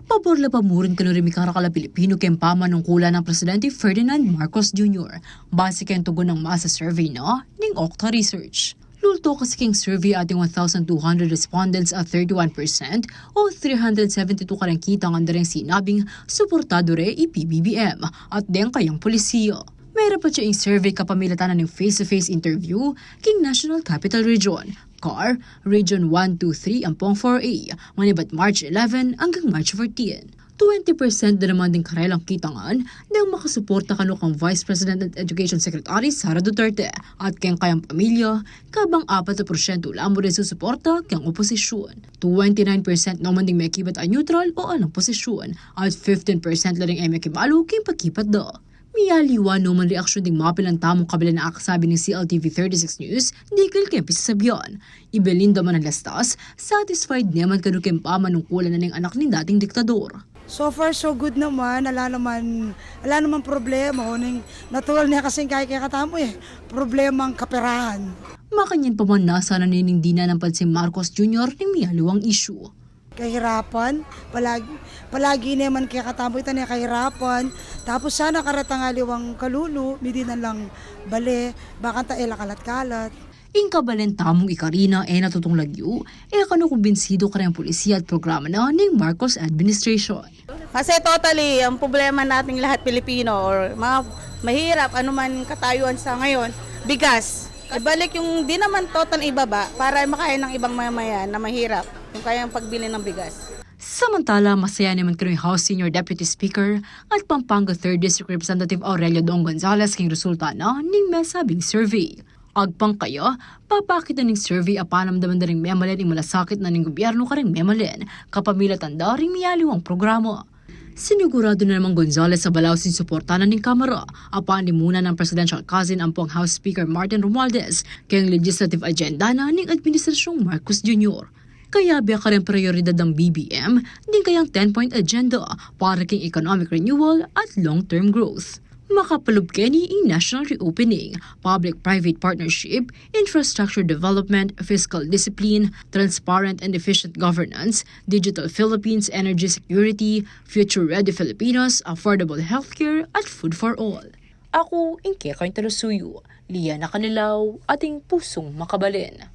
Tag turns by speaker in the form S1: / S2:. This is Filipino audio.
S1: Pabor la pamurin ka rin kala Pilipino kaya pamanungkulan ng Presidente Ferdinand Marcos Jr. Base kayong tugon ng Masa survey na ning Okta Research. Lulto kasi king survey ating 1,200 respondents at 31% o 372 karangkita ang andaring sinabing suportado re PBBM at den kayang polisiya. Mayroon pa siya yung survey kapamilatanan ng face-to-face interview king National Capital Region, CAR, Region 1, 2, 3, Ampong 4A, manibat March 11 hanggang March 14. 20% na naman din karelang kitangan nang makasuporta kano kang Vice President at Education Secretary Sara Duterte at kayang kayang pamilya, kabang 4% lamang rin susuporta kayang oposisyon. 29% naman din may kibat ay neutral o anong posisyon at 15% na rin ay may kibalo kayang pagkipat da. Miyaliwa naman reaksyon ding mapilang tamong kabila na akasabi ng CLTV 36 News, di kaya pisasabihan. Ibelinda man ang lastas, satisfied naman kano kaya pamanungkulan na ng anak ni dating diktador.
S2: So far so good naman, wala naman problema. Natural niya kasing kaya katamo problema ang kaperahan.
S1: Makanyan pa man nasa naninindina ng pansin Marcos Jr. ng miyaliwang issue.
S2: Kahirapan, palagi naman kaya katamo ito niya kahirapan. Tapos sana karatangaliwang kalulu, hindi na lang bale, baka taela kalat-kalat.
S1: Ingkabalen tamong ikarina natutong lagyo, kano kumbinsido ka rin ang polisiya at programa na ng Marcos administration.
S3: Kasi totally, ang problema nating lahat Pilipino or mga mahirap, anuman katayuan sa ngayon, bigas. Ibalik yung di naman total ibaba para makain ng ibang mamayan na mahirap, yung kayang pagbili ng bigas.
S1: Samantala, masaya naman kano'y House Senior Deputy Speaker at Pampanga 3rd District Representative Aurelio Dong Gonzales king resulta na ning mesabing survey. Agpang kaya, papakita ning survey apanamdaman na ring memalen ing malasakit na ning gobyerno ka ring memalen kapamila tanda ring miyaliwang programa. Sinigurado na naman Gonzales sa balaw sin suportanan ng Kamara apan muna ng presidential cousin ampong House Speaker Martin Romualdez kayang legislative agenda na ng administrasyong Marcos Jr. Kaya biya ka rin prioridad ng BBM din kayang 10-point agenda para king economic renewal at long-term growth. Makapalubkeni in national reopening, public-private partnership, infrastructure development, fiscal discipline, transparent and efficient governance, digital Philippines, energy security, future-ready Filipinos, affordable healthcare, at food for all. Ako, Inke Kain Talusuyo, Liana Kanilaw, ating pusong makabalin.